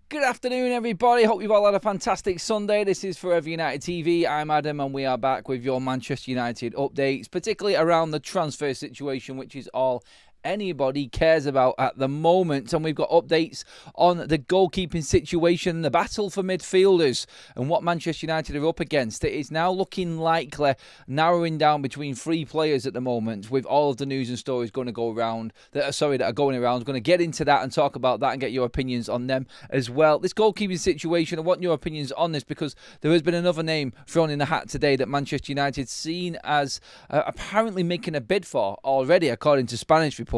Good afternoon, everybody. Hope you've all had a fantastic Sunday. This is Forever United TV. I'm Adam, and we are back with your Manchester United updates, particularly around the transfer situation, which is all anybody cares about at the moment. And we've got updates on the goalkeeping situation, the battle for midfielders, and what Manchester United are up against. It is now looking likely narrowing down between 3 players at the moment, with all of the news and stories going to go around that are going around. We're going to get into that and talk about that and get your opinions on them as well. This goalkeeping situation, I want your opinions on this, because there has been another name thrown in the hat today that Manchester United seen as apparently making a bid for already, according to Spanish reports.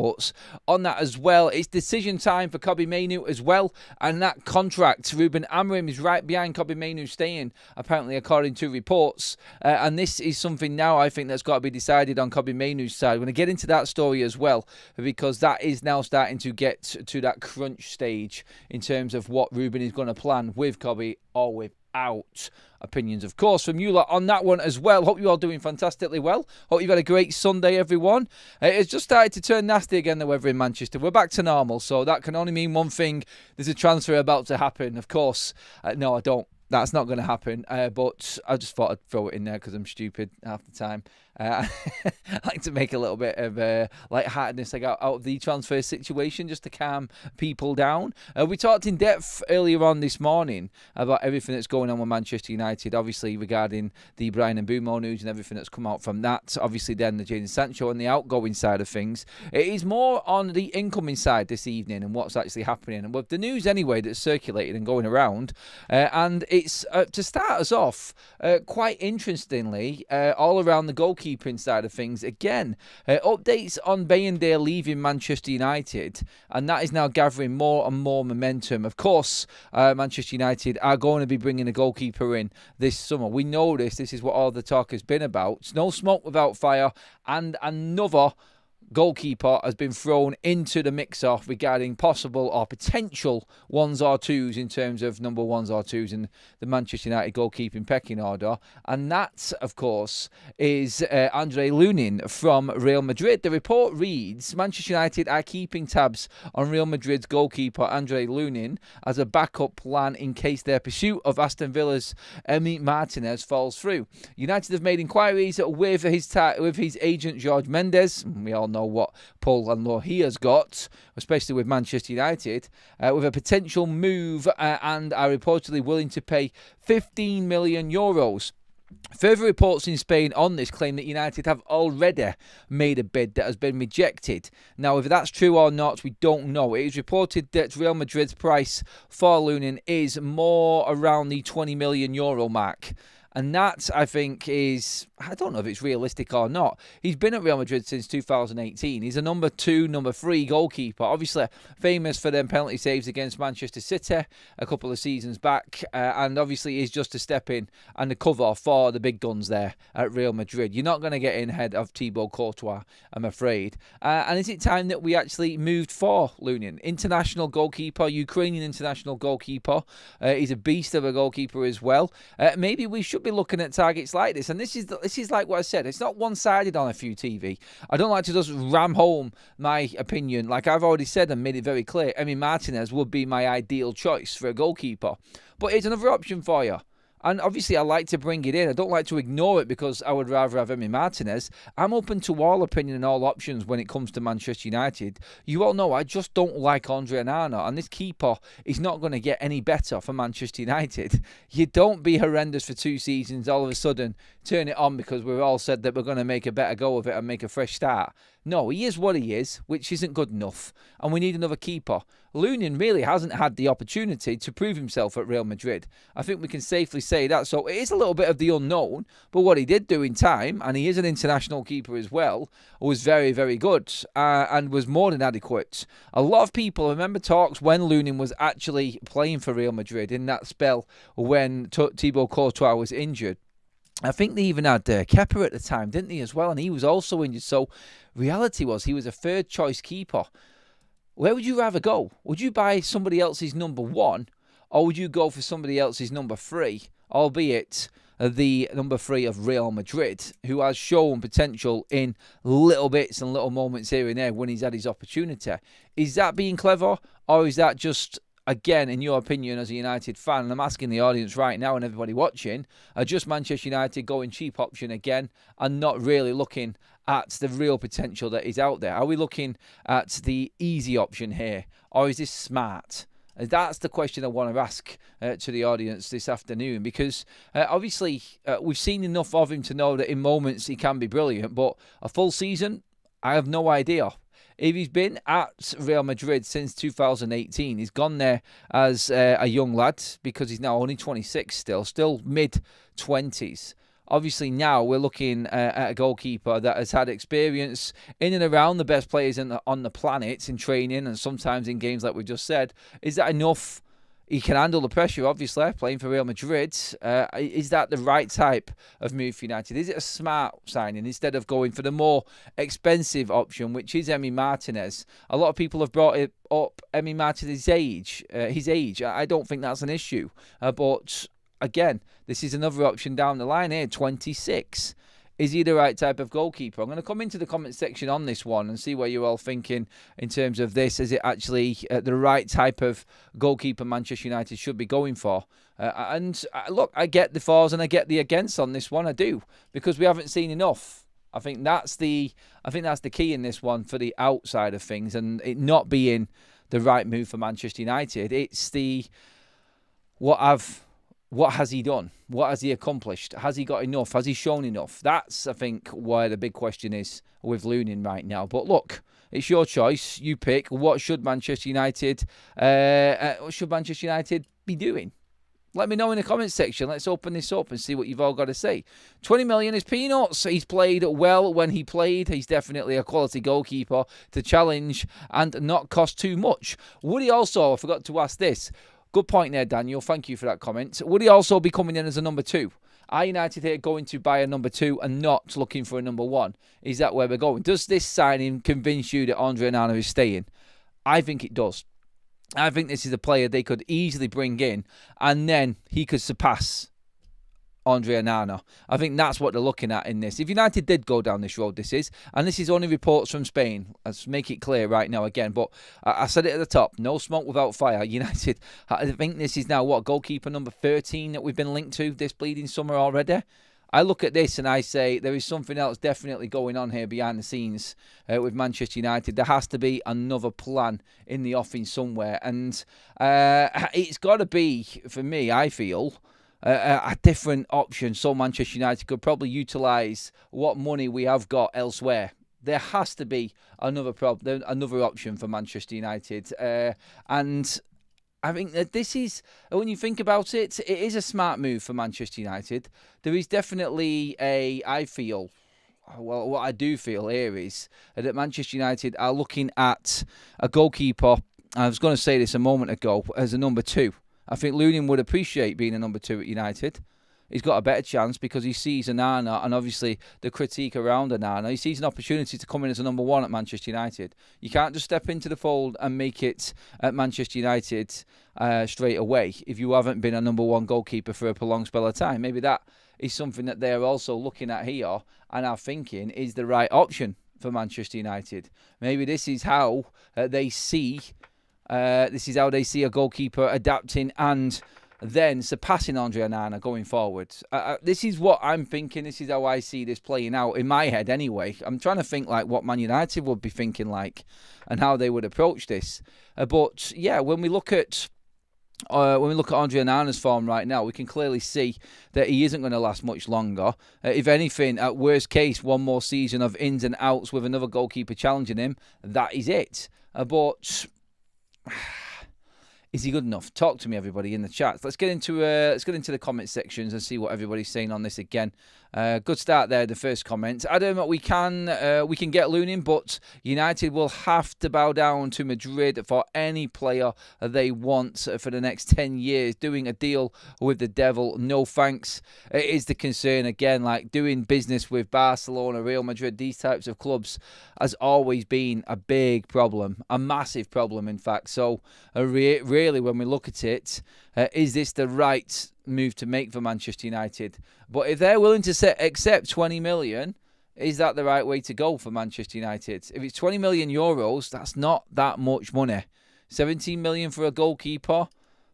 On that as well, it's decision time for Kobbie Mainoo as well, and that contract, Ruben Amorim is right behind Kobbie Mainoo staying, apparently, according to reports, and this is something now I think that's got to be decided on Kobbie Mainoo's side. We're going to get into that story as well, because that is now starting to get to that crunch stage in terms of what Ruben is going to plan with Kobbie or without. Opinions, of course, from you lot on that one as well. Hope you're all doing fantastically well. Hope you've had a great Sunday, everyone. It's just started to turn nasty again, the weather in Manchester. We're back to normal, so that can only mean one thing. There's a transfer about to happen, of course. No, I don't. That's not going to happen, but I just thought I'd throw it in there because I'm stupid half the time. I like to make a little bit of lightheartedness out of the transfer situation, just to calm people down. We talked in depth earlier on this morning about everything that's going on with Manchester United, obviously regarding the Bryan Mbeumo news and everything that's come out from that. Obviously then the Jadon Sancho and the outgoing side of things. It is more on the incoming side this evening and what's actually happening, and with the news anyway that's circulated and going around. And it's, to start us off, quite interestingly, all around the goalkeeping side of things again, updates on Bayendale leaving Manchester United, and that is now gathering more and more momentum. Of course, Manchester United are going to be bringing a goalkeeper in this summer. We know this is what all the talk has been about. No smoke without fire, and another goalkeeper has been thrown into the mixer regarding possible or potential ones or twos in terms of number ones or twos in the Manchester United goalkeeping pecking order. And that, of course, is Andre Lunin from Real Madrid. The report reads, Manchester United are keeping tabs on Real Madrid's goalkeeper Andre Lunin as a backup plan in case their pursuit of Aston Villa's Emi Martinez falls through. United have made inquiries with his agent Jorge Mendes. We all know what pull and law he has got, especially with Manchester United, with a potential move, and are reportedly willing to pay 15 million euros. Further reports in Spain on this claim that United have already made a bid that has been rejected. Now, if that's true or not, we don't know. It is reported that Real Madrid's price for Lunin is more around the 20 million euro mark. And that, I think, is, I don't know if it's realistic or not. He's been at Real Madrid since 2018. He's a number 2, number 3 goalkeeper. Obviously, famous for them penalty saves against Manchester City a couple of seasons back. And obviously, he's just a step in and a cover for the big guns there at Real Madrid. You're not going to get in ahead of Thibaut Courtois, I'm afraid. And is it time that we actually moved for Lunin? International goalkeeper, Ukrainian international goalkeeper. He's a beast of a goalkeeper as well. Maybe we should be looking at targets like this, and this is like what I said, it's not one-sided on FUTV. I don't like to just ram home my opinion. Like I've already said and made it very clear, Emi Martinez would be my ideal choice for a goalkeeper, but it's another option for you. And obviously, I like to bring it in. I don't like to ignore it because I would rather have Emi Martinez. I'm open to all opinion and all options when it comes to Manchester United. You all know I just don't like Andre Onana, and this keeper is not going to get any better for Manchester United. You don't be horrendous for 2 seasons, all of a sudden turn it on because we've all said that we're going to make a better go of it and make a fresh start. No, he is what he is, which isn't good enough, and we need another keeper. Lunin really hasn't had the opportunity to prove himself at Real Madrid. I think we can safely say that. So it is a little bit of the unknown, but what he did do in time, and he is an international keeper as well, was very, very good and was more than adequate. A lot of people remember talks when Lunin was actually playing for Real Madrid in that spell when Thibaut Courtois was injured. I think they even had Kepa at the time, didn't they, as well? And he was also injured. So reality was he was a third choice keeper. Where would you rather go? Would you buy somebody else's number 1, or would you go for somebody else's number 3, albeit the number 3 of Real Madrid, who has shown potential in little bits and little moments here and there when he's had his opportunity? Is that being clever, or is that just again, in your opinion as a United fan, and I'm asking the audience right now and everybody watching, are just Manchester United going cheap option again and not really looking at the real potential that is out there? Are we looking at the easy option here, or is this smart? That's the question I want to ask to the audience this afternoon, because obviously we've seen enough of him to know that in moments he can be brilliant, but a full season, I have no idea. If he's been at Real Madrid since 2018, he's gone there as a young lad because he's now only 26 still mid-20s. Obviously now we're looking at a goalkeeper that has had experience in and around the best players on the planet in training and sometimes in games like we just said. Is that enough? He can handle the pressure, obviously, playing for Real Madrid. Is that the right type of move for United? Is it a smart signing instead of going for the more expensive option, which is Emi Martinez? A lot of people have brought it up, Emi Martinez's age. I don't think that's an issue. But again, this is another option down the line here, 26. Is he the right type of goalkeeper? I'm going to come into the comment section on this one and see what you're all thinking in terms of this. Is it actually the right type of goalkeeper Manchester United should be going for? Look, I get the fors and I get the against on this one. I do, because we haven't seen enough. I think that's the key in this one for the outside of things, and it not being the right move for Manchester United. It's what has he done? What has he accomplished? Has he got enough? Has he shown enough? That's, I think, where the big question is with Lunin right now. But look, it's your choice. You pick. What should Manchester United be doing? Let me know in the comments section. Let's open this up and see what you've all got to say. 20 million is peanuts. He's played well when he played. He's definitely a quality goalkeeper to challenge and not cost too much. Would he also, I forgot to ask this, good point there, Daniel. Thank you for that comment. Would he also be coming in as a number 2? Are United here going to buy a number 2 and not looking for a number 1? Is that where we're going? Does this signing convince you that Andre Onana is staying? I think it does. I think this is a player they could easily bring in and then he could surpass Andre Onana. I think that's what they're looking at in this. If United did go down this road, and this is only reports from Spain, let's make it clear right now again, but I said it at the top, no smoke without fire. United, I think this is now, goalkeeper number 13 that we've been linked to this bleeding summer already. I look at this and I say there is something else definitely going on here behind the scenes with Manchester United. There has to be another plan in the offing somewhere, and it's got to be, for me, I feel, a different option so Manchester United could probably utilise what money we have got elsewhere. There has to be another option for Manchester United. And I think that this is, when you think about it, it is a smart move for Manchester United. There is definitely what I do feel here is that Manchester United are looking at a goalkeeper, I was going to say this a moment ago, as a number 2. I think Lunin would appreciate being a number 2 at United. He's got a better chance because he sees Onana, and obviously the critique around Onana, he sees an opportunity to come in as a number 1 at Manchester United. You can't just step into the fold and make it at Manchester United straight away if you haven't been a number 1 goalkeeper for a prolonged spell of time. Maybe that is something that they're also looking at here and are thinking is the right option for Manchester United. Maybe this is how they see a goalkeeper adapting and then surpassing Andre Onana going forward. This is what I'm thinking. This is how I see this playing out in my head anyway. I'm trying to think like what Man United would be thinking like and how they would approach this. But yeah, when we look at Andre Onana's form right now, we can clearly see that he isn't going to last much longer. If anything, at worst case, one more season of ins and outs with another goalkeeper challenging him. That is it. But is he good enough? Talk to me, everybody, in the chat. Let's get into the comment sections and see what everybody's saying on this again. Good start there, the first comment. Adam, we can get Lunin, but United will have to bow down to Madrid for any player they want for the next 10 years. Doing a deal with the devil, no thanks. It is the concern again, like doing business with Barcelona, Real Madrid, these types of clubs has always been a big problem, a massive problem, in fact. So really, when we look at it, is this the right move to make for Manchester United? But if they're willing to accept 20 million, is that the right way to go for Manchester United? If it's 20 million euros, that's not that much money. 17 million for a goalkeeper,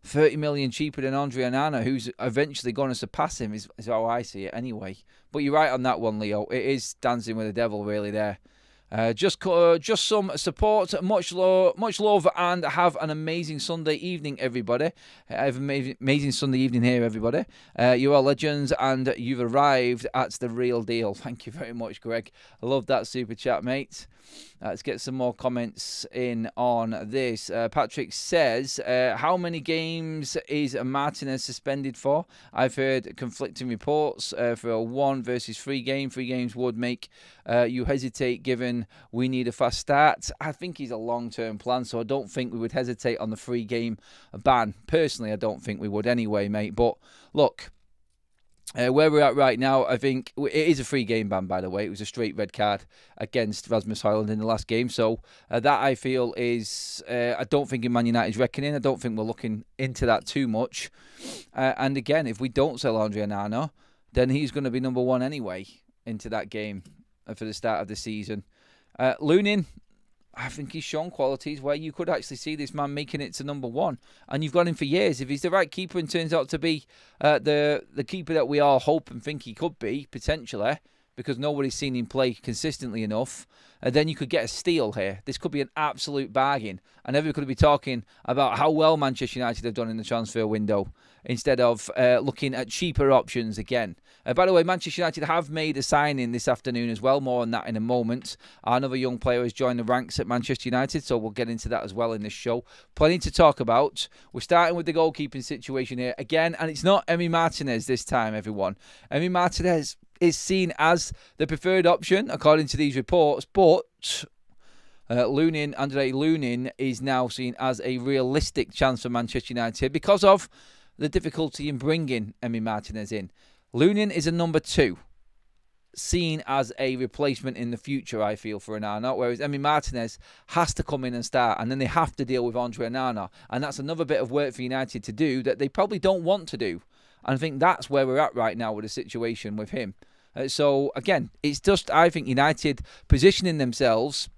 30 million cheaper than Andre Onana, who's eventually going to surpass him, is how I see it anyway. But you're right on that one, Leo. It is dancing with the devil, really, there. Just some support, much love, and have an amazing Sunday evening, everybody. Have an amazing Sunday evening here, everybody. You are legends, and you've arrived at the real deal. Thank you very much, Greg. I love that super chat, mate. Let's get some more comments in on this. Patrick says, how many games is Martinez suspended for? I've heard conflicting reports for a 1 versus 3 game. 3 games would make you hesitate, given we need a fast start. I think he's a long-term plan, so I don't think we would hesitate on the 3-game ban. Personally, I don't think we would anyway, mate. But look, where we're at right now, I think it is a 3-game ban, by the way. It was a straight red card against Rasmus Højlund in the last game. So that, I feel, is... I don't think in Man United's reckoning. I don't think we're looking into that too much. And again, if we don't sell Andre Onana, then he's going to be number 1 anyway into that game for the start of the season. Lunin, I think he's shown qualities where you could actually see this man making it to number 1. And you've got him for years. If he's the right keeper and turns out to be the keeper that we all hope and think he could be, potentially, because nobody's seen him play consistently enough, then you could get a steal here. This could be an absolute bargain. And everybody could be talking about how well Manchester United have done in the transfer window instead of looking at cheaper options again. By the way, Manchester United have made a signing this afternoon as well. More on that in a moment. Another young player has joined the ranks at Manchester United, so we'll get into that as well in this show. Plenty to talk about. We're starting with the goalkeeping situation here again, and it's not Emi Martinez this time, everyone. Emi Martinez is seen as the preferred option, according to these reports, but Andre Lunin is now seen as a realistic chance for Manchester United because of the difficulty in bringing Emi Martinez in. Lunin is a number 2, seen as a replacement in the future, I feel, for Onana, whereas Emi Martinez has to come in and start, and then they have to deal with Andre Onana, and that's another bit of work for United to do that they probably don't want to do. And I think that's where we're at right now with the situation with him. So, again, it's just, I think, United positioning themselves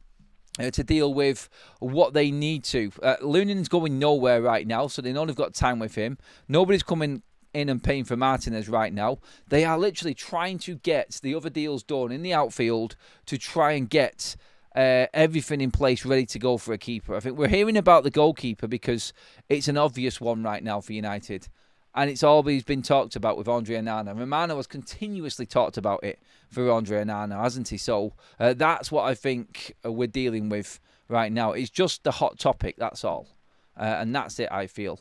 to deal with what they need to. Lunin's going nowhere right now, so they know they've got time with him. Nobody's coming in and paying for Martinez right now. They are literally trying to get the other deals done in the outfield to try and get everything in place ready to go for a keeper. I think we're hearing about the goalkeeper because it's an obvious one right now for United. And it's always been talked about with Andre Onana. Romano has continuously talked about it for Andre Onana, hasn't he? So that's what I think we're dealing with right now. It's just the hot topic, that's all. And that's it, I feel.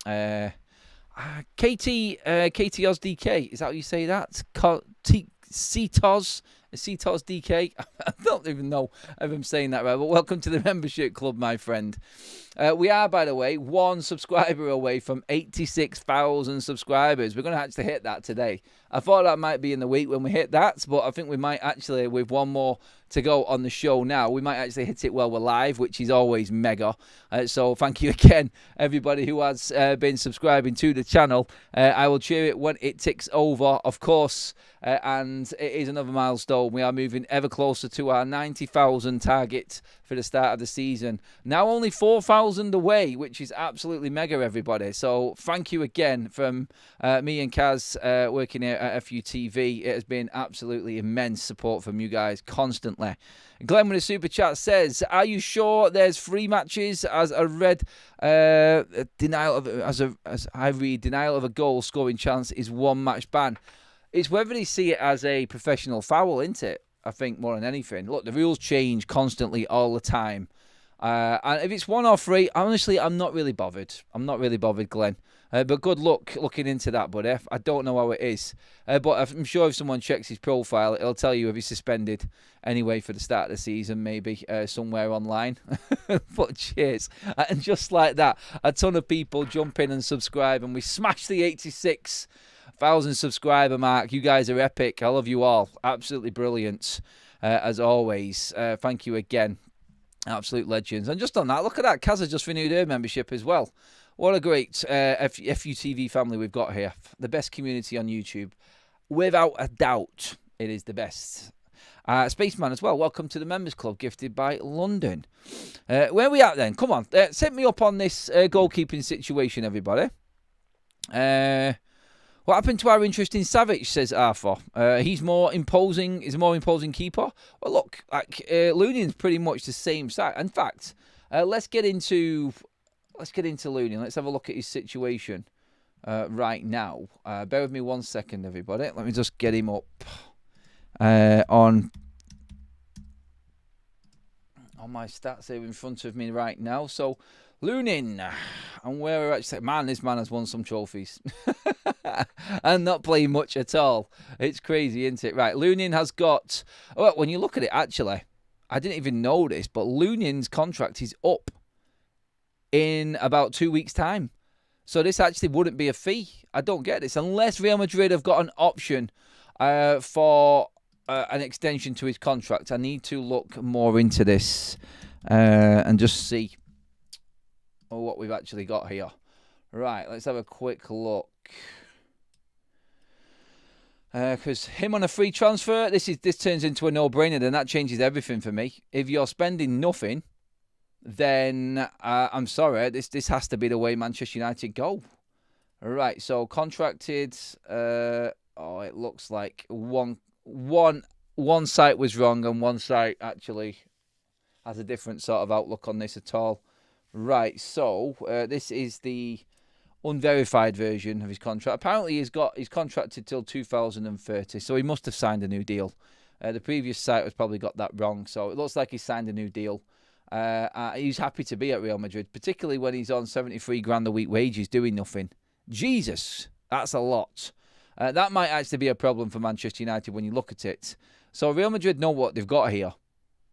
Katie Oz DK, is that how you say that? CTOS DK. I don't even know if I'm saying that right, but welcome to the membership club, my friend. We are, by the way, 1 subscriber away from 86,000 subscribers. We're going to actually hit that today. I thought that might be in the week when we hit that, but I think we might actually, with 1 more to go on the show now, we might actually hit it while we're live, which is always mega. So thank you again, everybody who has been subscribing to the channel. I will cheer it when it ticks over, of course, and it is another milestone. We are moving ever closer to our 90,000 target for the start of the season. Now only 4,000 away, which is absolutely mega, everybody. So thank you again from me and Kaz working here at FUTV. It has been absolutely immense support from you guys constantly. Glenn with a super chat says, "Are you sure there's 3 matches as I read denial of a goal scoring chance is 1 match ban?" It's whether they see it as a professional foul, isn't it? I think more than anything. Look, the rules change constantly all the time. And if it's 1 or 3, honestly, I'm not really bothered. I'm not really bothered, Glenn. But good luck looking into that, buddy. I don't know how it is. But I'm sure if someone checks his profile, it'll tell you if he's suspended anyway for the start of the season, maybe somewhere online. But cheers. And just like that, a ton of people jump in and subscribe, and we smash the 86,000 subscriber mark. You guys are epic. I love you all. Absolutely brilliant, as always. Thank you again. Absolute legends. And just on that, look at that. Kaz has just renewed her membership as well. What a great FUTV family we've got here. The best community on YouTube. Without a doubt, it is the best. Spaceman as well, welcome to the Members Club, gifted by London. Where are we at then? Come on, set me up on this goalkeeping situation, everybody. What happened to our interesting Savage, says Arthur. He's more imposing. He's a more imposing keeper. Well, look, like Looney's pretty much the same size. In fact, let's get into Looney. Let's have a look at his situation right now. Bear with me 1 second, everybody. Let me just get him up on my stats here in front of me right now. So, Lunin, and where we're actually, man, this man has won some trophies and not playing much at all. It's crazy, isn't it? Right, Lunin has got, well, when you look at it, actually, I didn't even know this, but Lunin's contract is up in about 2 weeks' time. So this actually wouldn't be a fee. I don't get this. Unless Real Madrid have got an option for an extension to his contract. I need to look more into this and just see what we've actually got here. Right, let's have a quick look. Because him on a free transfer, this turns into a no-brainer, then that changes everything for me. If you're spending nothing, then I'm sorry, this has to be the way Manchester United go. Right, so contracted. It looks like one site was wrong and one site actually has a different sort of outlook on this at all. Right, so this is the unverified version of his contract. Apparently he's contracted till 2030, so he must have signed a new deal. The previous site has probably got that wrong, so it looks like he signed a new deal. He's happy to be at Real Madrid, particularly when he's on 73 grand a week wages doing nothing. Jesus, that's a lot. That might actually be a problem for Manchester United when you look at it. So Real Madrid know what they've got here.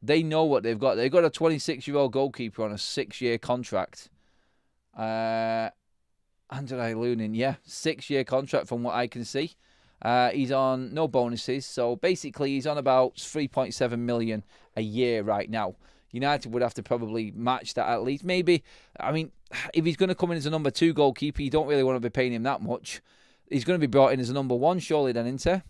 They know what they've got. They've got a 26-year-old goalkeeper on a 6-year contract. Andrei Lunin, 6-year contract from what I can see. He's on no bonuses. So basically he's on about 3.7 million a year right now. United would have to probably match that at least. Maybe, I mean, if he's going to come in as a number 2 goalkeeper, you don't really want to be paying him that much. He's going to be brought in as a number 1, surely then, isn't he?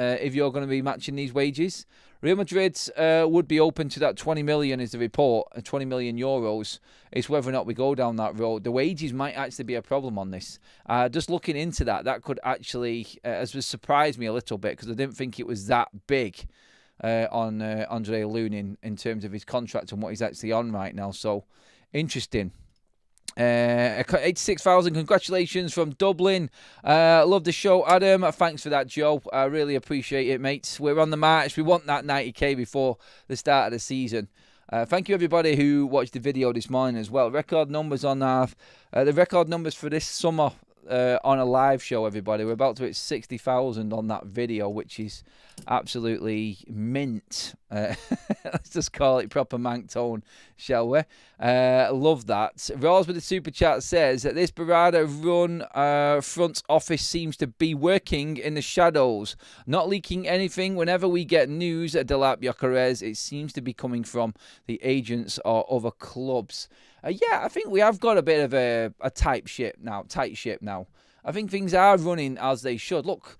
If you're going to be matching these wages. Real Madrid would be open to that 20 million is the report, 20 million euros. It's whether or not we go down that road. The wages might actually be a problem on this. Just looking into that could actually has surprised me a little bit because I didn't think it was that big on Andrei Lunin in terms of his contract and what he's actually on right now. So, interesting. 86,000 congratulations from Dublin. Love the show, Adam. Thanks for that, Joe. I really appreciate it, mates. We're on the march. We want that 90k before the start of the season. Thank you, everybody who watched the video this morning as well. Record numbers on the record numbers for this summer on a live show, everybody. We're about to hit 60,000 on that video, which is absolutely mint. Let's just call it proper mank tone, shall we? Love that. Rose with the super chat says that this Barada run front office seems to be working in the shadows, not leaking anything. Whenever we get news at Delap Gyökeres, it seems to be coming from the agents or other clubs. I think we have got a bit of a tight ship now. I think things are running as they should. Look,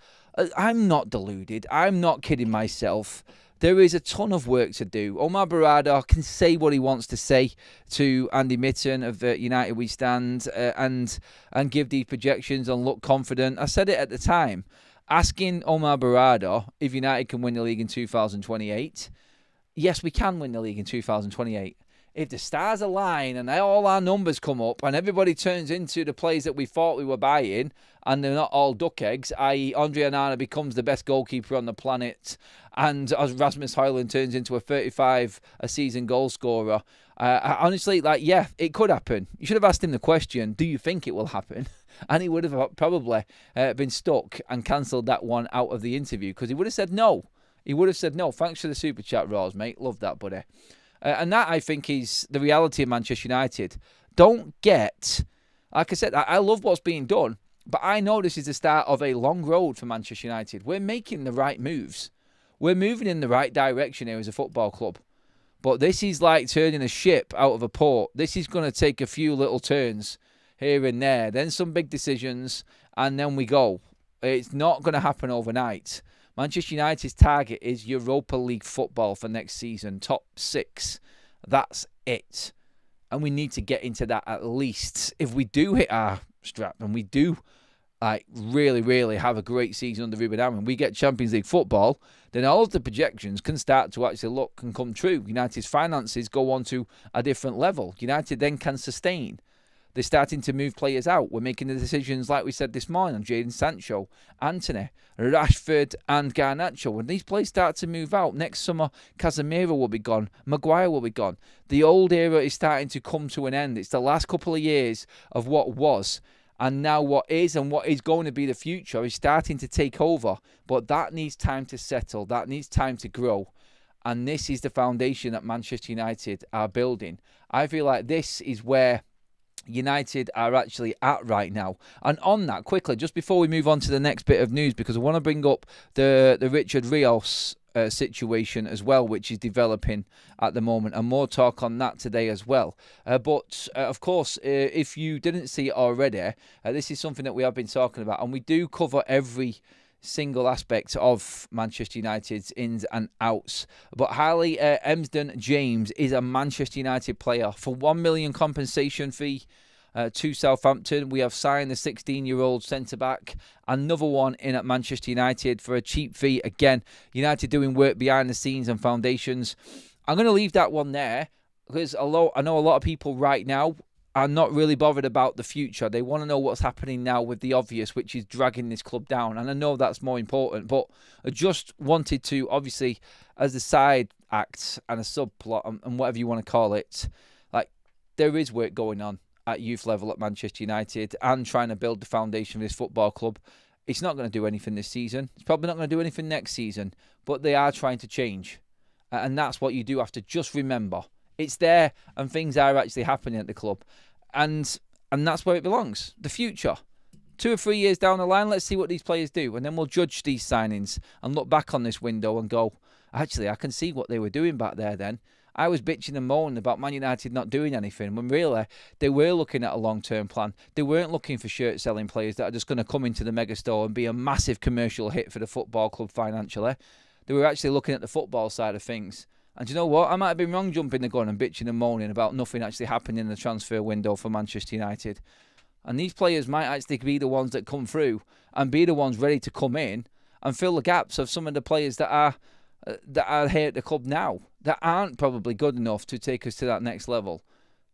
I'm not deluded. I'm not kidding myself. There is a ton of work to do. Omar Barada can say what he wants to say to Andy Mitten of United We Stand and give these projections and look confident. I said it at the time. Asking Omar Barada if United can win the league in 2028. Yes, we can win the league in 2028. If the stars align and all our numbers come up and everybody turns into the players that we thought we were buying and they're not all duck eggs, i.e. Andre Onana becomes the best goalkeeper on the planet and as Rasmus Højlund turns into a 35-a-season goal scorer, honestly, it could happen. You should have asked him the question, do you think it will happen? And he would have probably been stuck and cancelled that one out of the interview because he would have said no. He would have said no. Thanks for the super chat, Rose, mate. Love that, buddy. And that, I think, is the reality of Manchester United. Don't get... Like I said, I love what's being done, but I know this is the start of a long road for Manchester United. We're making the right moves. We're moving in the right direction here as a football club. But this is like turning a ship out of a port. This is going to take a few little turns here and there, then some big decisions, and then we go. It's not going to happen overnight. Manchester United's target is Europa League football for next season, top 6. That's it. And we need to get into that at least. If we do hit our strap and we do really, really have a great season under Ruben Amorim, we get Champions League football, then all of the projections can start to actually look and come true. United's finances go on to a different level. United then can sustain. They're starting to move players out. We're making the decisions, like we said this morning, on Jadon Sancho, Antony, Rashford and Garnacho. When these players start to move out, next summer, Casemiro will be gone. Maguire will be gone. The old era is starting to come to an end. It's the last couple of years of what was. And now what is and what is going to be the future is starting to take over. But that needs time to settle. That needs time to grow. And this is the foundation that Manchester United are building. I feel like this is where United are actually at right now. And on that, quickly, just before we move on to the next bit of news, because I want to bring up the Richard Rios situation as well, which is developing at the moment, and more talk on that today as well. But of course, if you didn't see it already, this is something that we have been talking about, and we do cover every single aspect of Manchester United's ins and outs. But Harley Emsden-James is a Manchester United player. For £1 million compensation fee to Southampton, we have signed the 16-year-old centre-back. Another one in at Manchester United for a cheap fee. Again, United doing work behind the scenes and foundations. I'm going to leave that one there because I know a lot of people right now are not really bothered about the future. They want to know what's happening now with the obvious, which is dragging this club down. And I know that's more important, but I just wanted to, obviously, as a side act and a subplot and whatever you want to call it, like, there is work going on at youth level at Manchester United and trying to build the foundation of this football club. It's not going to do anything this season. It's probably not going to do anything next season, but they are trying to change. And that's what you do have to just remember. It's there and things are actually happening at the club. And that's where it belongs. The future. 2 or 3 years down the line, let's see what these players do. And then we'll judge these signings and look back on this window and go, actually, I can see what they were doing back there then. I was bitching and moaning about Man United not doing anything when really they were looking at a long-term plan. They weren't looking for shirt-selling players that are just going to come into the megastore and be a massive commercial hit for the football club financially. They were actually looking at the football side of things. And you know what? I might have been wrong jumping the gun and bitching and moaning about nothing actually happening in the transfer window for Manchester United. And these players might actually be the ones that come through and be the ones ready to come in and fill the gaps of some of the players that are here at the club now, that aren't probably good enough to take us to that next level.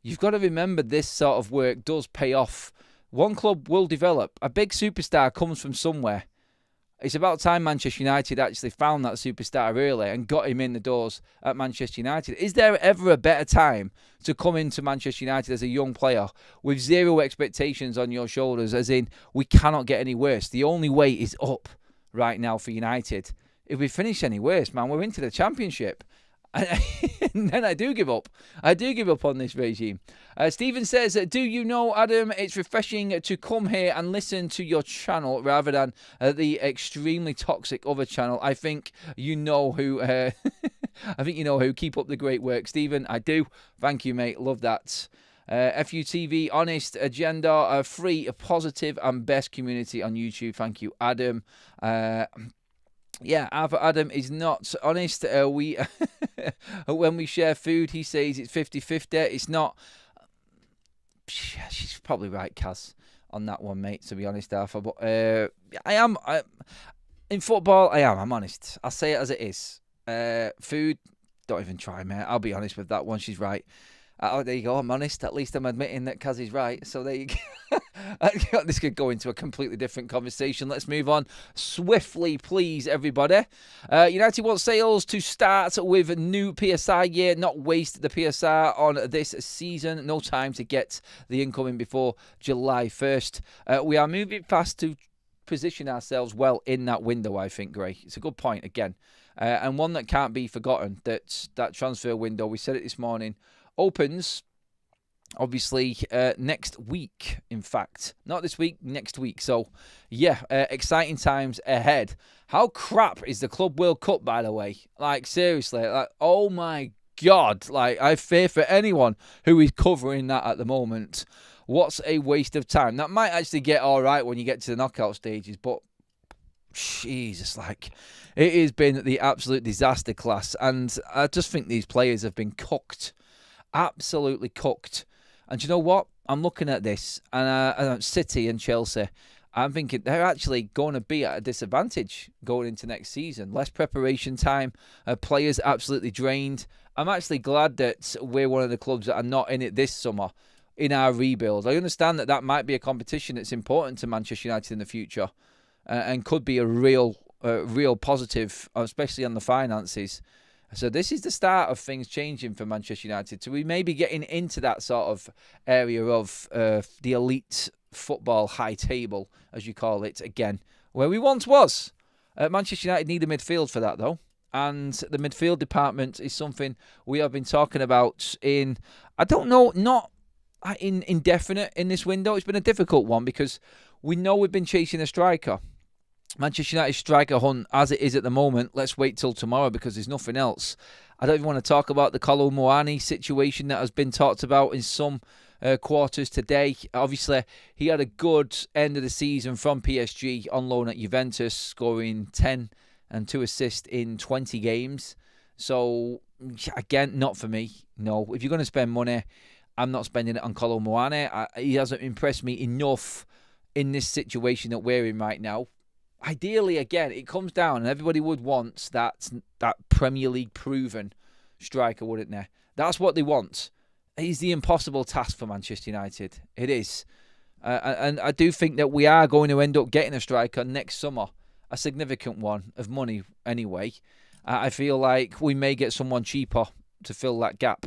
You've got to remember this sort of work does pay off. One club will develop. A big superstar comes from somewhere. It's about time Manchester United actually found that superstar early and got him in the doors at Manchester United. Is there ever a better time to come into Manchester United as a young player with zero expectations on your shoulders, as in we cannot get any worse? The only way is up right now for United. If we finish any worse, man, we're into the Championship. And then I do give up. I do give up on this regime. Stephen says, do you know, Adam, it's refreshing to come here and listen to your channel rather than the extremely toxic other channel. I think you know who. I think you know who. Keep up the great work, Stephen. I do. Thank you, mate. Love that. FUTV, honest agenda, free, positive, and best community on YouTube. Thank you, Adam. Yeah, Adam is not honest. We when we share food, he says it's 50-50. It's not. She's probably right, Kaz, on that one, mate, to be honest, Arthur. But in football, I'm honest. I'll say it as it is. Food, don't even try, mate. I'll be honest with that one. She's right. There you go. I'm honest. At least I'm admitting that Kaz is right. So there you go. This could go into a completely different conversation. Let's move on swiftly, please, everybody. United want sales to start with new PSI year, not waste the PSR on this season. No time to get the incoming before July 1st. We are moving fast to position ourselves well in that window, I think, Gray. It's a good point, again. And one that can't be forgotten, that transfer window, we said it this morning, opens, obviously, next week, in fact. Not this week, next week. So, yeah, exciting times ahead. How crap is the Club World Cup, by the way? Like, seriously, like, oh my God. Like, I fear for anyone who is covering that at the moment. What's a waste of time. That might actually get all right when you get to the knockout stages, but Jesus, like, it has been the absolute disaster class. And I just think these players have been cooked. Absolutely cooked. And you know what? I'm looking at this, and City and Chelsea, I'm thinking they're actually going to be at a disadvantage going into next season. Less preparation time, players absolutely drained. I'm actually glad that we're one of the clubs that are not in it this summer in our rebuild. I understand that might be a competition that's important to Manchester United in the future, and could be a real positive, especially on the finances. So this is the start of things changing for Manchester United. So we may be getting into that sort of area of the elite football high table, as you call it, again, where we once was. Manchester United need a midfield for that, though. And the midfield department is something we have been talking about in, I don't know, not in indefinite in this window. It's been a difficult one because we know we've been chasing a striker. Manchester United striker hunt, as it is at the moment, let's wait till tomorrow because there's nothing else. I don't even want to talk about the Kobbie Mainoo situation that has been talked about in some quarters today. Obviously, he had a good end of the season from PSG on loan at Juventus, scoring 10 and 2 assists in 20 games. So, again, not for me. No, if you're going to spend money, I'm not spending it on Kobbie Mainoo. He hasn't impressed me enough in this situation that we're in right now. Ideally, again, it comes down, and everybody would want that Premier League proven striker, wouldn't they? That's what they want. He's the impossible task for Manchester United. It is. And I do think that we are going to end up getting a striker next summer, a significant one of money anyway. I feel like we may get someone cheaper to fill that gap.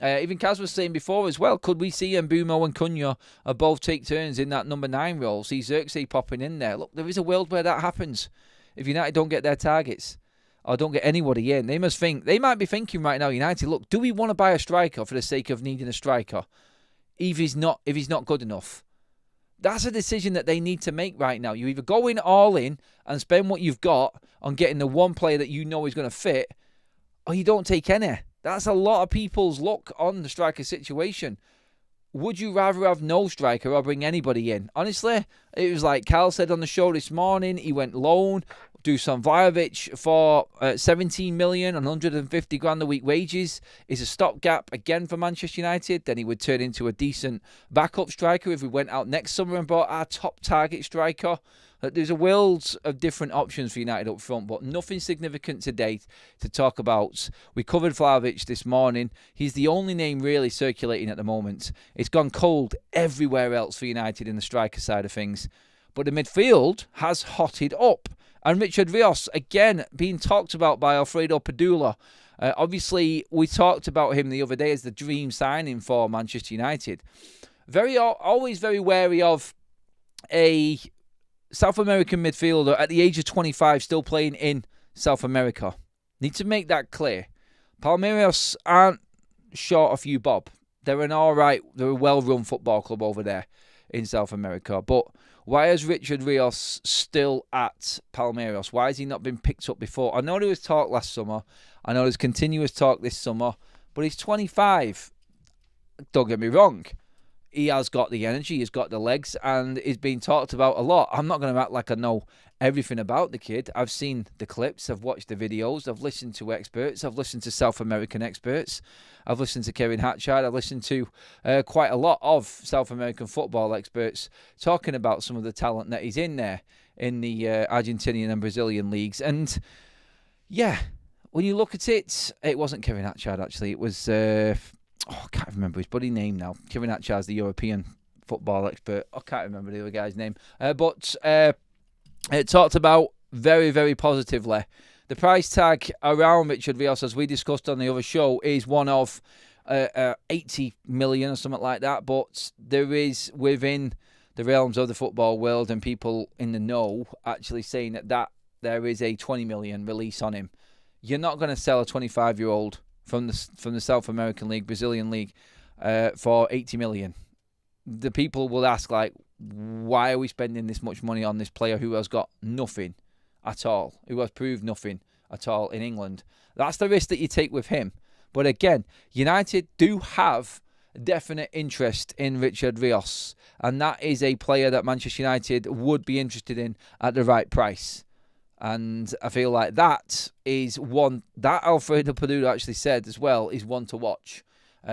Even Kaz was saying before as well, could we see Mbeumo and Cunha both take turns in that number 9 role? See Xerxes popping in there. Look, there is a world where that happens. If United don't get their targets or don't get anybody in, they might be thinking right now, United, look, do we want to buy a striker for the sake of needing a striker? If he's not good enough. That's a decision that they need to make right now. You either go in all in and spend what you've got on getting the one player that you know is going to fit, or you don't take any. That's a lot of people's look on the striker situation. Would you rather have no striker or bring anybody in? Honestly, it was like Carl said on the show this morning. He went loan, Dusan Vlahovic for 17 million and 150 grand a week wages is a stopgap again for Manchester United. Then he would turn into a decent backup striker if we went out next summer and bought our top target striker. There's a world of different options for United up front, but nothing significant to date to talk about. We covered Vlahovic this morning. He's the only name really circulating at the moment. It's gone cold everywhere else for United in the striker side of things. But the midfield has hotted up. And Richard Rios, again, being talked about by Alfredo Padula. Obviously, we talked about him the other day as the dream signing for Manchester United. Always very wary of a South American midfielder at the age of 25 still playing in South America. Need to make that clear. Palmeiras aren't short of you, Bob. They're a well-run football club over there in South America. But why is Richard Rios still at Palmeiras? Why has he not been picked up before? I know there was talk last summer. I know there's continuous talk this summer. But he's 25. Don't get me wrong. He has got the energy, he's got the legs, and is being talked about a lot. I'm not going to act like I know everything about the kid. I've seen the clips, I've watched the videos, I've listened to experts, I've listened to South American experts, I've listened to Kevin Hatchard, I've listened to quite a lot of South American football experts talking about some of the talent that is in there in the Argentinian and Brazilian leagues. And yeah, when you look at it, it wasn't Kevin Hatchard actually, it was... I can't remember his bloody name now. Kevin Hatchard's the European football expert. I can't remember the other guy's name. But it talked about very, very positively. The price tag around Richard Rios, as we discussed on the other show, is one of 80 million or something like that. But there is within the realms of the football world and people in the know actually saying that there is a 20 million release on him. You're not going to sell a 25-year-old from the South American League, Brazilian League, for 80 million. The people will ask, like, why are we spending this much money on this player who has got nothing at all, who has proved nothing at all in England? That's the risk that you take with him. But again, United do have definite interest in Richard Rios, and that is a player that Manchester United would be interested in at the right price. And I feel like that is one that Alfredo Peludo actually said as well is one to watch.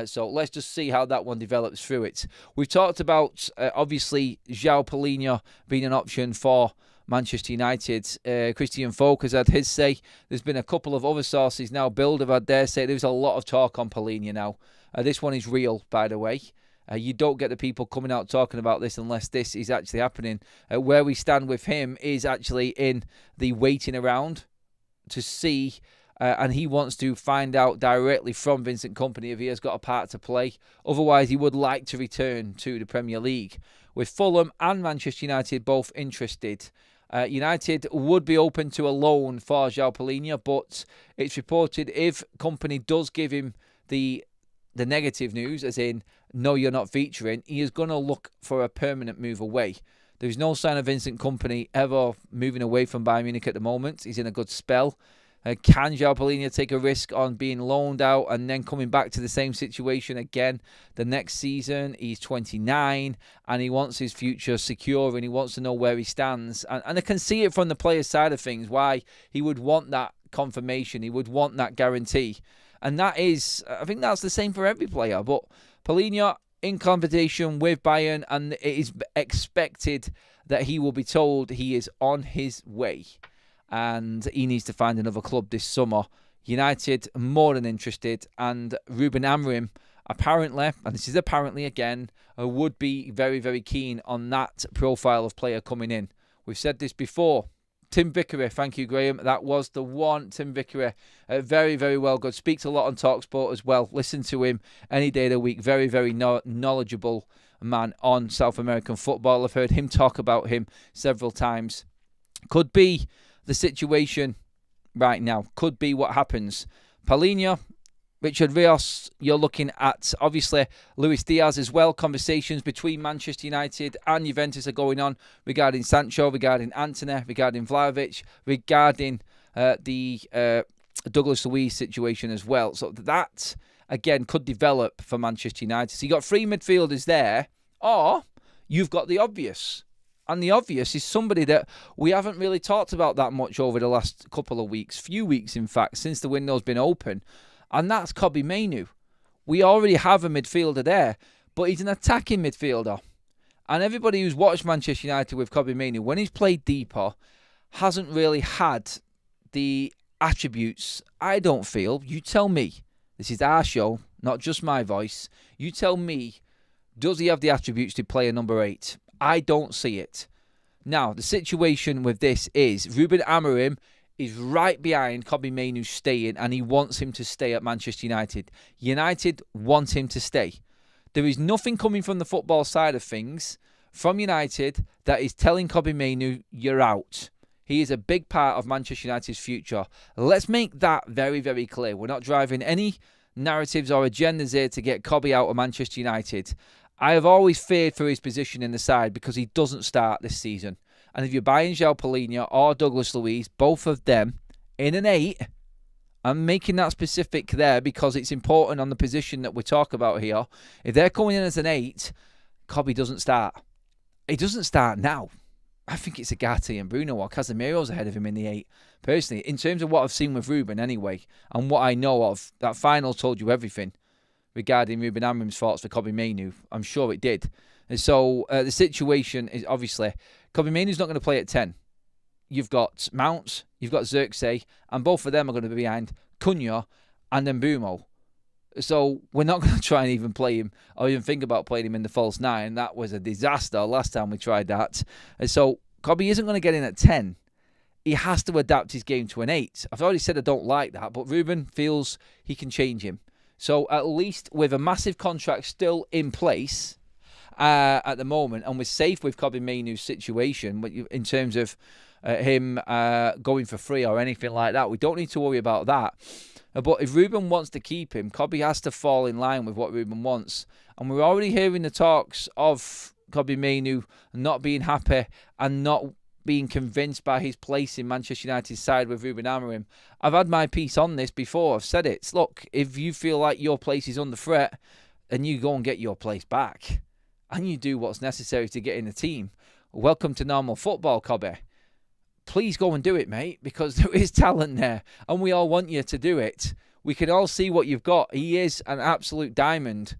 So let's just see how that one develops through it. We've talked about, obviously, João Palhinha being an option for Manchester United. Christian Folk has had his say. There's been a couple of other sources now. Build have had their say. There's a lot of talk on Palhinha now. This one is real, by the way. You don't get the people coming out talking about this unless this is actually happening. Where we stand with him is actually in the waiting around to see, and he wants to find out directly from Vincent Kompany if he has got a part to play. Otherwise, he would like to return to the Premier League. With Fulham and Manchester United both interested, United would be open to a loan for João Palhinha, but it's reported if Kompany does give him the negative news, as in, no, you're not featuring, he is going to look for a permanent move away. There's no sign of Vincent Kompany ever moving away from Bayern Munich at the moment. He's in a good spell. Can João Palhinha take a risk on being loaned out and then coming back to the same situation again the next season? He's 29 and he wants his future secure and he wants to know where he stands. And I can see it from the player's side of things, why he would want that confirmation. He would want that guarantee. And that is, I think that's the same for every player. But Palhinha in conversation with Bayern, and it is expected that he will be told he is on his way and he needs to find another club this summer. United more than interested, and Ruben Amorim apparently, and this is apparently again, would be very, very keen on that profile of player coming in. We've said this before. Tim Vickery, thank you, Graham. That was the one. Tim Vickery, very, very well good. Speaks a lot on TalkSport as well. Listen to him any day of the week. Very, very knowledgeable man on South American football. I've heard him talk about him several times. Could be the situation right now. Could be what happens. Palhinha, Richard Rios, you're looking at, obviously, Luis Diaz as well. Conversations between Manchester United and Juventus are going on regarding Sancho, regarding Antony, regarding Vlahovic, regarding the Douglas Luiz situation as well. So that, again, could develop for Manchester United. So you've got three midfielders there, or you've got the obvious. And the obvious is somebody that we haven't really talked about that much over the last couple of weeks, few weeks, in fact, since the window's been open. And that's Kobbie Mainoo. We already have a midfielder there, but he's an attacking midfielder. And everybody who's watched Manchester United with Kobbie Mainoo, when he's played deeper, hasn't really had the attributes, I don't feel. You tell me. This is our show, not just my voice. You tell me, does he have the attributes to play a number 8? I don't see it. Now, the situation with this is Ruben Amorim is right behind Kobbie Mainoo staying, and he wants him to stay at Manchester United. United want him to stay. There is nothing coming from the football side of things from United that is telling Kobbie Mainoo, you're out. He is a big part of Manchester United's future. Let's make that very, very clear. We're not driving any narratives or agendas here to get Kobbie out of Manchester United. I have always feared for his position in the side because he doesn't start this season. And if you're buying João Palhinha or Douglas Luiz, both of them in an 8, I'm making that specific there because it's important on the position that we talk about here. If they're coming in as an 8, Kobbie doesn't start. He doesn't start now. I think it's Agati and Bruno or Casemiro's ahead of him in the 8. Personally, in terms of what I've seen with Ruben anyway, and what I know of, that final told you everything regarding Ruben Amorim's thoughts for Kobbie Mainoo. I'm sure it did. And so the situation is obviously Kobbie Mainoo's not going to play at 10. You've got Mount, you've got Xerxes, and both of them are going to be behind Cunha and Mbeumo. So we're not going to try and even play him or even think about playing him in the false 9. That was a disaster last time we tried that. And so Kobbie isn't going to get in at 10. He has to adapt his game to an 8. I've already said I don't like that, but Ruben feels he can change him. So at least with a massive contract still in place at the moment, and we're safe with Kobbie Mainoo's situation in terms of him going for free or anything like that. We don't need to worry about that. But if Ruben wants to keep him, Kobbie has to fall in line with what Ruben wants. And we're already hearing the talks of Kobbie Mainoo not being happy and not being convinced by his place in Manchester United's side with Ruben Amorim. I've had my piece on this before. I've said it. Look, if you feel like your place is under threat, then you go and get your place back. And you do what's necessary to get in the team. Welcome to normal football, Kobbie. please go and do it, mate, because there is talent there and we all want you to do it. We can all see what you've got. He is an absolute diamond.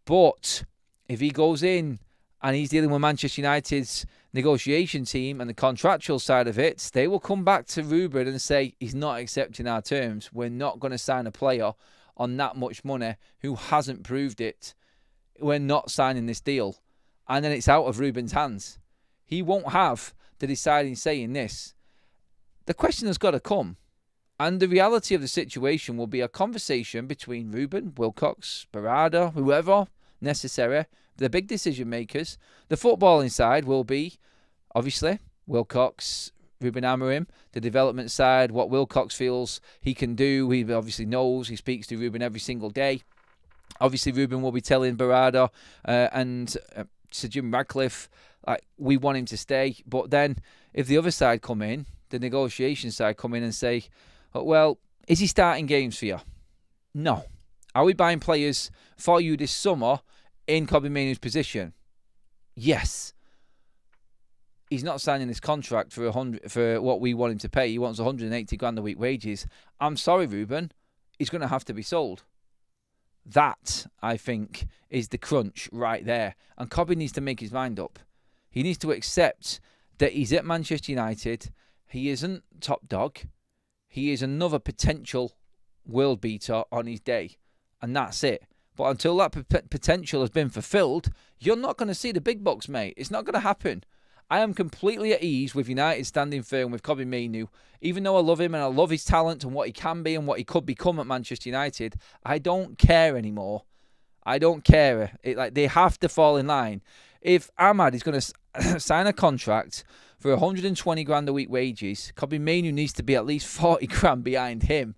But if he goes in and he's dealing with Manchester United's negotiation team and the contractual side of it, they will come back to Ruben and say, he's not accepting our terms. We're not going to sign a player on that much money who hasn't proved it. We're not signing this deal. And then it's out of Ruben's hands. He won't have the deciding say in this. The question has got to come. And the reality of the situation will be a conversation between Ruben, Wilcox, Barada, whoever necessary, the big decision makers. The footballing side will be, obviously, Wilcox, Ruben Amorim. The development side, what Wilcox feels he can do. He obviously knows. He speaks to Ruben every single day. Obviously, Ruben will be telling Barada and Sir Jim Radcliffe, like, we want him to stay. But then, if the other side come in, the negotiation side come in and say, oh, well, is he starting games for you? No. Are we buying players for you this summer in Kobbie Mainoo's position? Yes. He's not signing this contract for what we want him to pay. He wants 180 grand a week wages. I'm sorry, Ruben. He's going to have to be sold. That, I think, is the crunch right there. And Kobbie needs to make his mind up. He needs to accept that he's at Manchester United. He isn't top dog. He is another potential world beater on his day. And that's it. But until that potential has been fulfilled, you're not going to see the big bucks, mate. It's not going to happen. I am completely at ease with United standing firm with Kobbie Mainoo. Even though I love him and I love his talent and what he can be and what he could become at Manchester United, I don't care anymore. I don't care. They have to fall in line. If Ahmad is going to sign a contract for 120 grand a week wages, Kobbie Mainoo needs to be at least 40 grand behind him.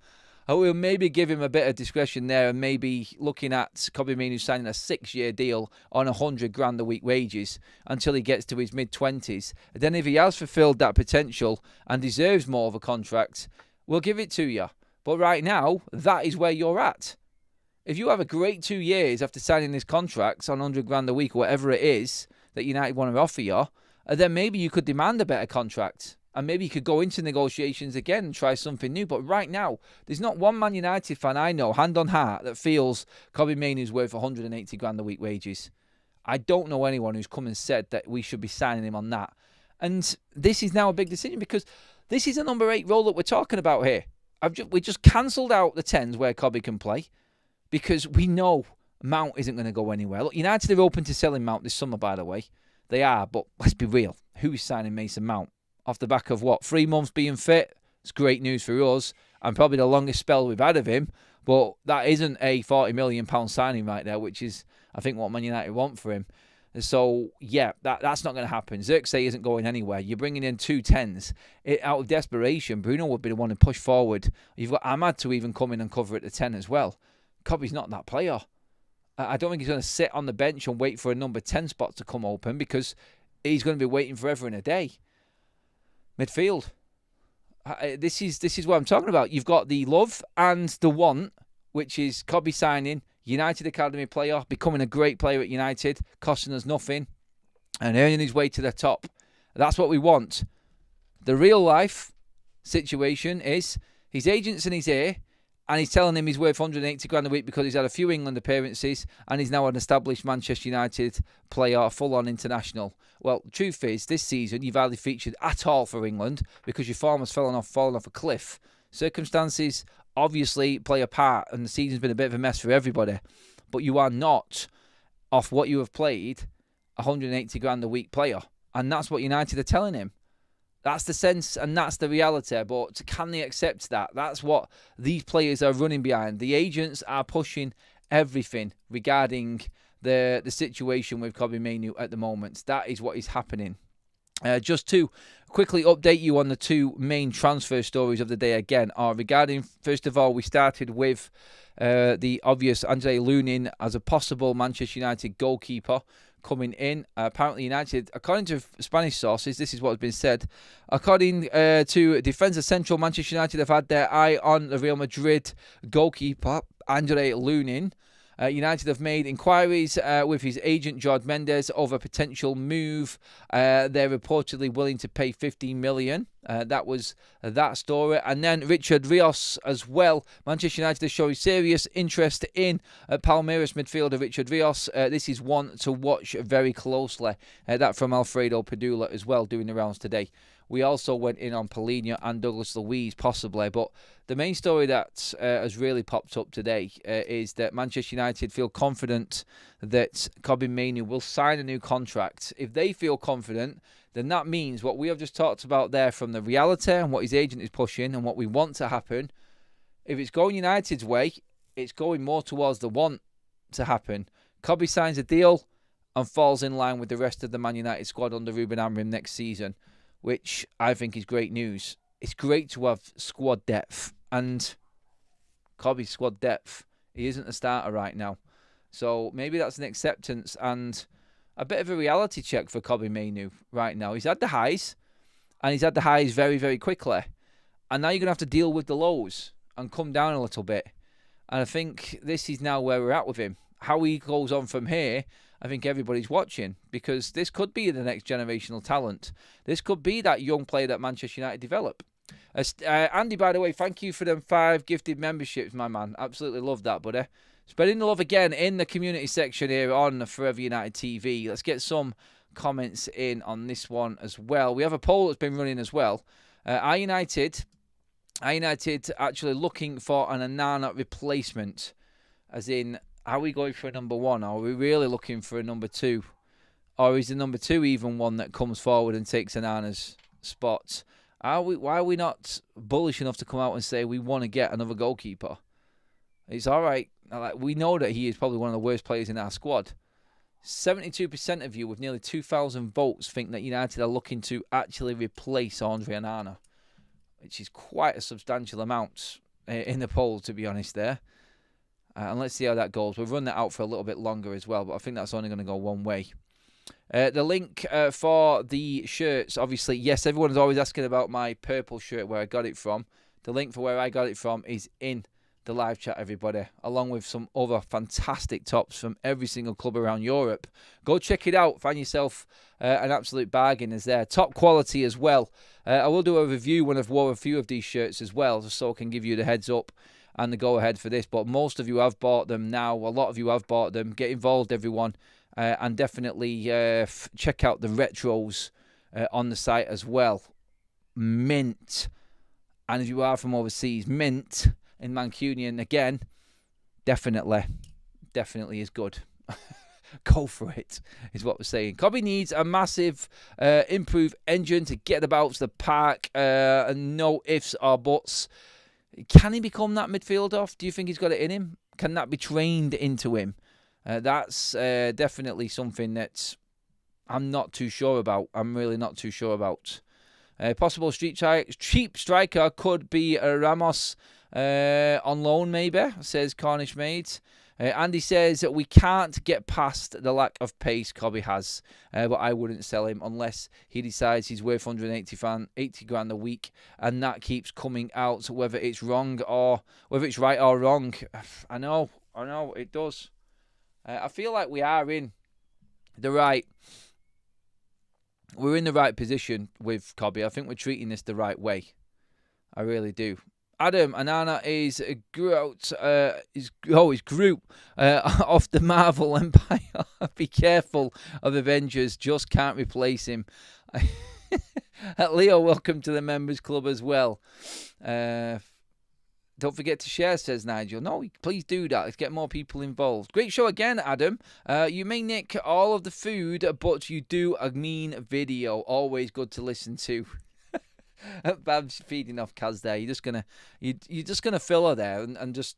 I will maybe give him a bit of discretion there and maybe looking at Kobbie Mainoo signing a 6-year deal on 100 grand a week wages until he gets to his mid-20s. Then if he has fulfilled that potential and deserves more of a contract, we'll give it to you. But right now, that is where you're at. If you have a great 2 years after signing this contract on 100 grand a week or whatever it is that United want to offer you, then maybe you could demand a better contract. And maybe you could go into negotiations again and try something new. But right now, there's not one Man United fan I know, hand on heart, that feels Kobbie Mainoo's worth 180 grand a week wages. I don't know anyone who's come and said that we should be signing him on that. And this is now a big decision because this is a number 8 role that we're talking about here. We just cancelled out the 10s where Kobbie can play because we know Mount isn't going to go anywhere. Look, United are open to selling Mount this summer, by the way. They are, but let's be real. Who's signing Mason Mount? Off the back of what? 3 months being fit? It's great news for us. And probably the longest spell we've had of him. But that isn't a £40 million signing right there, which is, I think, what Man United want for him. So, yeah, that's not going to happen. Xerxes isn't going anywhere. You're bringing in 2 10s. Out of desperation, Bruno would be the one to push forward. You've got Ahmad to even come in and cover at the 10 as well. Kobbie's not that player. I don't think he's going to sit on the bench and wait for a number 10 spot to come open because he's going to be waiting forever and a day. Midfield. This is what I'm talking about. You've got the love and the want, which is Kobbie signing, United Academy player, becoming a great player at United, costing us nothing, and earning his way to the top. That's what we want. The real life situation is his agent's in his ear, and he's telling him he's worth 180 grand a week because he's had a few England appearances and he's now an established Manchester United player, full-on international. Well, the truth is, this season you've hardly featured at all for England because your form has fallen off a cliff. Circumstances obviously play a part and the season's been a bit of a mess for everybody. But you are not, off what you have played, 180 grand a week player. And that's what United are telling him. That's the sense and that's the reality, but can they accept that? That's what these players are running behind. The agents are pushing everything regarding the situation with Kobbie Mainoo at the moment. That is what is happening. Just to quickly update you on the 2 main transfer stories of the day again are regarding, first of all, we started with the obvious Andre Lunin as a possible Manchester United goalkeeper coming in. Apparently United, according to Spanish sources, this is what has been said. According to Defensa Central, Manchester United have had their eye on the Real Madrid goalkeeper, Andre Lunin. United have made inquiries with his agent, Jorge Mendes, over a potential move. They're reportedly willing to pay 15 million. That was that story. And then Richard Rios as well. Manchester United is showing serious interest in Palmeiras midfielder Richard Rios. This is one to watch very closely. That from Alfredo Padula as well, doing the rounds today. We also went in on Paulinho and Douglas Luiz, possibly. But the main story that has really popped up today is that Manchester United feel confident that Kobbie Mainoo will sign a new contract. If they feel confident, then that means what we have just talked about there from the reality and what his agent is pushing and what we want to happen. If it's going United's way, it's going more towards the want to happen. Kobbie signs a deal and falls in line with the rest of the Man United squad under Ruben Amorim next season, which I think is great news. It's great to have squad depth, and Kobbie's squad depth, he isn't a starter right now. So maybe that's an acceptance and a bit of a reality check for Kobbie Mainoo right now. He's had the highs, and he's had the highs very, very quickly. And now you're going to have to deal with the lows and come down a little bit. And I think this is now where we're at with him. How he goes on from here, I think everybody's watching, because this could be the next generational talent. This could be that young player that Manchester United develop. Andy, by the way, thank you for them 5 gifted memberships, my man. Absolutely love that, buddy. Spreading the love again in the community section here on Forever United TV. Let's get some comments in on this one as well. We have a poll that's been running as well. Are United actually looking for an Onana replacement? As in, are we going for a number 1? Or are we really looking for a number 2? Or is the number 2 even one that comes forward and takes Onana's spot? Why are we not bullish enough to come out and say we want to get another goalkeeper? It's all right. We know that he is probably one of the worst players in our squad. 72% of you with nearly 2,000 votes think that United are looking to actually replace Andre Onana, which is quite a substantial amount in the poll, to be honest there. And let's see how that goes. We'll run that out for a little bit longer as well, but I think that's only going to go one way. The link for the shirts, obviously, yes, everyone is always asking about my purple shirt, where I got it from. The link for where I got it from is in the live chat, everybody, along with some other fantastic tops from every single club around Europe. Go check it out. Find yourself an absolute bargain is there. Top quality as well. I will do a review when I've wore a few of these shirts as well, just so I can give you the heads up and the go-ahead for this. But most of you have bought them now. A lot of you have bought them. Get involved, everyone. And definitely check out the retros on the site as well. Mint. And if you are from overseas, mint in Mancunian, again, definitely is good. Go for it, is what we're saying. Kobbie needs a massive improved engine to get about to the park, and no ifs or buts. Can he become that midfielder? Do you think he's got it in him? Can that be trained into him? That's definitely something that I'm not too sure about. I'm really not too sure about. Possible cheap striker could be Ramos on loan, maybe, says Cornish Mate. Andy says that we can't get past the lack of pace Kobbie has, but I wouldn't sell him unless he decides he's worth 180 grand a week, and that keeps coming out, whether it's wrong or whether it's right or wrong. I know, it does. I feel like we are in the right. We're in the right position with Kobbie. I think we're treating this the right way. I really do. Adam, Onana is Groot of the Marvel Empire. Be careful of Avengers. Just can't replace him. Leo, welcome to the members club as well. Don't forget to share, says Nigel. No, please do that. Let's get more people involved. Great show again, Adam. You may nick all of the food, but you do a mean video. Always good to listen to. Babs feeding off Kaz there. You're just gonna fill her there and just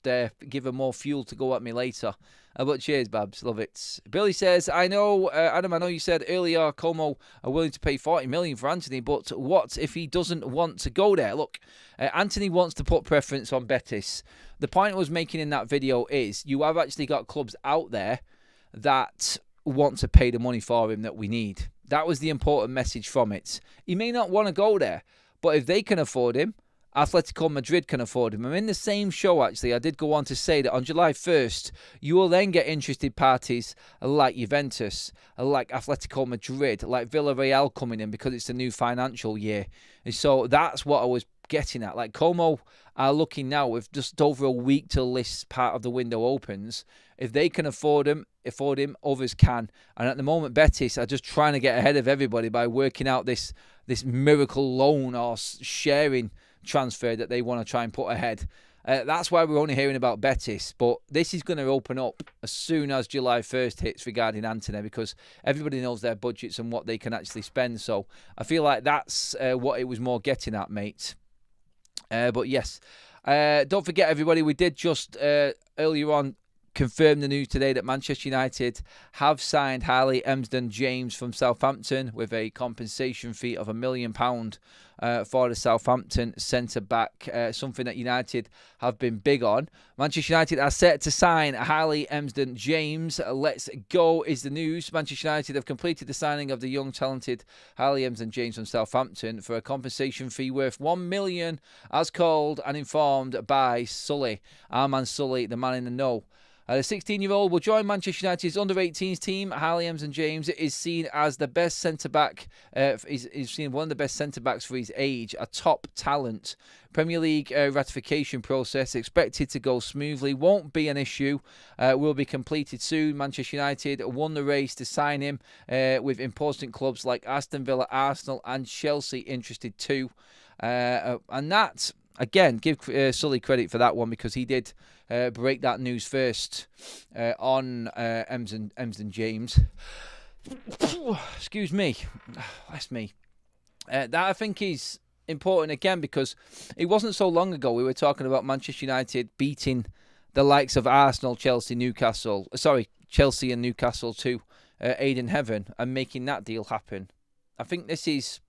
give her more fuel to go at me later. But cheers, Babs. Love it. Billy says, I know, Adam, I know you said earlier Como are willing to pay 40 million for Anthony, but what if he doesn't want to go there? Look, Anthony wants to put preference on Betis. The point I was making in that video is you have actually got clubs out there that want to pay the money for him that we need. That was the important message from it. He may not want to go there, but if they can afford him Atletico Madrid can afford him. And in the same show, actually, I did go on to say that on July 1st, you will then get interested parties like Juventus, like Atletico Madrid, like Villarreal coming in because it's the new financial year. And so that's what I was getting at. Like Como are looking now with just over a week till this part of the window opens. If they can afford him, others can. And at the moment, Betis are just trying to get ahead of everybody by working out this miracle loan or sharing transfer that they want to try and put ahead. That's why we're only hearing about Betis, but this is going to open up as soon as July 1st hits regarding Antony, because everybody knows their budgets and what they can actually spend. So I feel like that's what it was more getting at, mate. But yes, don't forget, everybody, we did just earlier on confirm the news today that Manchester United have signed Harley Emsden-James from Southampton with a compensation fee of £1 million for the Southampton centre-back, something that United have been big on. Manchester United are set to sign Harley Emsden-James. Let's go is the news. Manchester United have completed the signing of the young, talented Harley Emsden-James from Southampton for a compensation fee worth £1 million, as called and informed by Sully. Our man Sully, the man in the know. The 16-year-old will join Manchester United's under-18s team. Harley Emsden-James is seen as the best centre-back. Is seen one of the best centre-backs for his age, a top talent. Premier League ratification process expected to go smoothly. Won't be an issue. Will be completed soon. Manchester United won the race to sign him with important clubs like Aston Villa, Arsenal and Chelsea interested too. And that, again, give Sully credit for that one, because he did break that news first on Emsden-James. Excuse me. That's me. That, I think, is important again, because it wasn't so long ago we were talking about Manchester United beating the likes of Arsenal, Chelsea, Chelsea and Newcastle to aid in heaven and making that deal happen. I think this is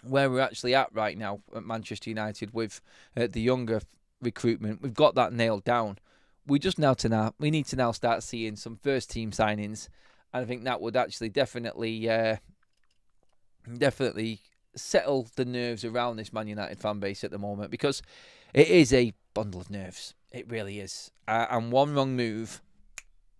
where we're actually at right now at Manchester United with the younger recruitment. We've got that nailed down. We need to now start seeing some first team signings, and I think that would actually definitely settle the nerves around this Man United fan base at the moment, because it is a bundle of nerves. It really is. And one wrong move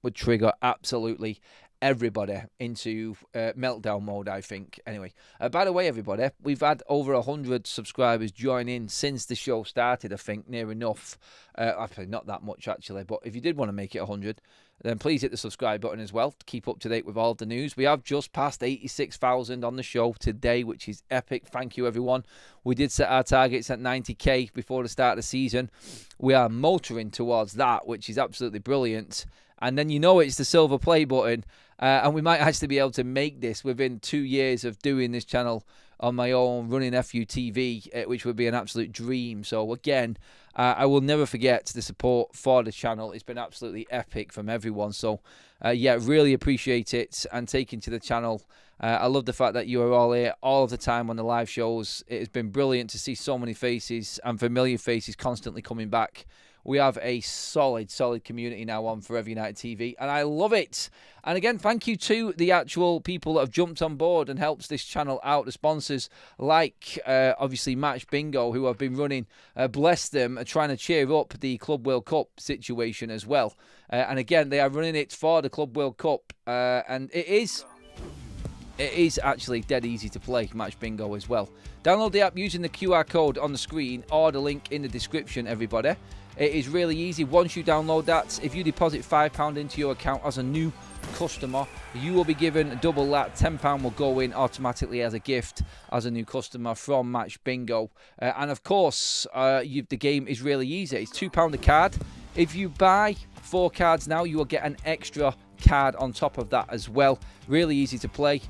would trigger absolutely everybody into meltdown mode, I think. Anyway, by the way, everybody, we've had over 100 subscribers join in since the show started, I think, near enough. Actually, not that much, actually, but if you did want to make it 100, then please hit the subscribe button as well to keep up to date with all of the news. We have just passed 86,000 on the show today, which is epic. Thank you, everyone. We did set our targets at 90k before the start of the season. We are motoring towards that, which is absolutely brilliant. And then it's the silver play button. And we might actually be able to make this within 2 years of doing this channel on my own, running FUTV, which would be an absolute dream. So again, I will never forget the support for the channel. It's been absolutely epic from everyone. So yeah, really appreciate it and taking to the channel. I love the fact that you are all here all of the time on the live shows. It has been brilliant to see so many faces and familiar faces constantly coming back. We have a solid community now on Forever United TV, and I love it. And again, thank you to the actual people that have jumped on board and helped this channel out, the sponsors like, obviously, Match Bingo, who have been running, bless them, trying to cheer up the Club World Cup situation as well. And again, they are running it for the Club World Cup, and it is actually dead easy to play Match Bingo as well. Download the app using the QR code on the screen or the link in the description, everybody. It is really easy. Once you download that, if you deposit £5 into your account as a new customer, you will be given double that. £10 will go in automatically as a gift as a new customer from Match Bingo. And of course, the game is really easy. It's £2 a card. If you buy 4 cards now, you will get an extra card on top of that as well. Really easy to play.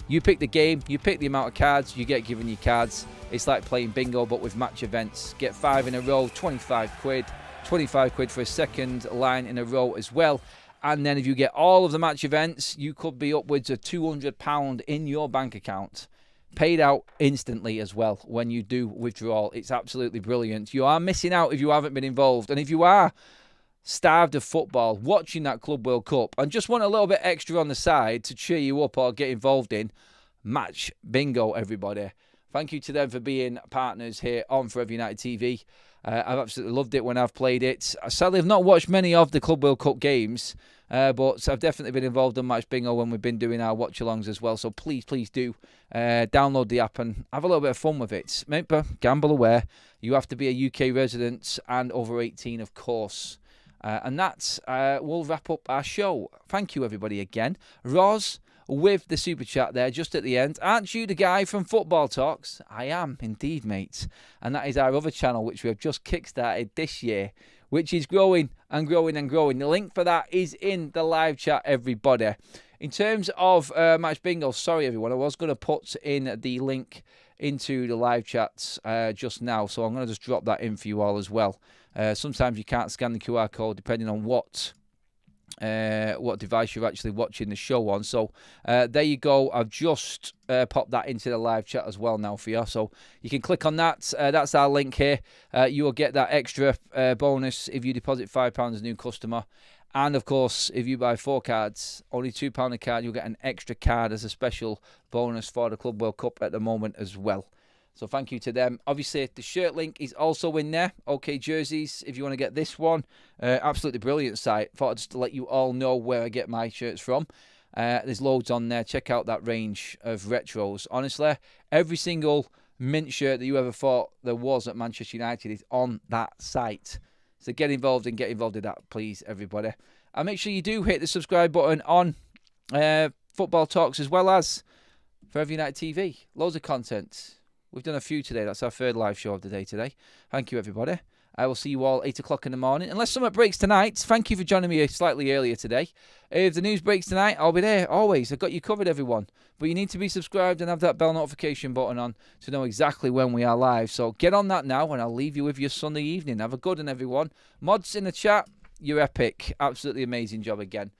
You pick the game, you pick the amount of cards, you get given your cards. It's like playing bingo, but with match events. Get 5 in a row, 25 quid. 25 quid for a second line in a row as well. And then if you get all of the match events, you could be upwards of £200 in your bank account. Paid out instantly as well when you do withdrawal. It's absolutely brilliant. You are missing out if you haven't been involved. And if you are starved of football, watching that Club World Cup, and just want a little bit extra on the side to cheer you up or get involved in, Match Bingo, everybody. thank you to them for being partners here on Forever United TV. I've absolutely loved it when I've played it. Sadly, I've not watched many of the Club World Cup games, but I've definitely been involved in Match Bingo when we've been doing our watch-alongs as well. So please do download the app and have a little bit of fun with it. Remember, gamble aware. You have to be a UK resident and over 18, of course. And that will wrap up our show. Thank you, everybody, again. Roz, with the super chat there just at the end. Aren't you the guy from Football Talks? I am indeed, mate. And that is our other channel, which we have just kickstarted this year, which is growing and growing and growing. The link for that is in the live chat, everybody. In terms of Match Bingo, sorry, everyone, I was going to put in the link into the live chats just now, so I'm going to just drop that in for you all as well. Sometimes you can't scan the QR code depending on what device you're actually watching the show on. So there you go. I've just popped that into the live chat as well now for you. So you can click on that. That's our link here. You will get that extra bonus if you deposit £5 as a new customer. And, of course, if you buy 4 cards, only £2 a card, you'll get an extra card as a special bonus for the Club World Cup at the moment as well. So thank you to them. Obviously, the shirt link is also in there. OK Jerseys, if you want to get this one. Absolutely brilliant site. Thought I'd just let you all know where I get my shirts from. There's loads on there. Check out that range of retros. Honestly, every single mint shirt that you ever thought there was at Manchester United is on that site. So get involved in that, please, everybody. And make sure you do hit the subscribe button on Football Talks as well as Forever United TV. Loads of content. We've done a few today. That's our 3rd live show of the day today. Thank you, everybody. I will see you all 8 o'clock in the morning. Unless something breaks tonight, thank you for joining me slightly earlier today. If the news breaks tonight, I'll be there, always. I've got you covered, everyone. But you need to be subscribed and have that bell notification button on to know exactly when we are live. So get on that now, and I'll leave you with your Sunday evening. Have a good one, everyone. Mods in the chat, you're epic. Absolutely amazing job again.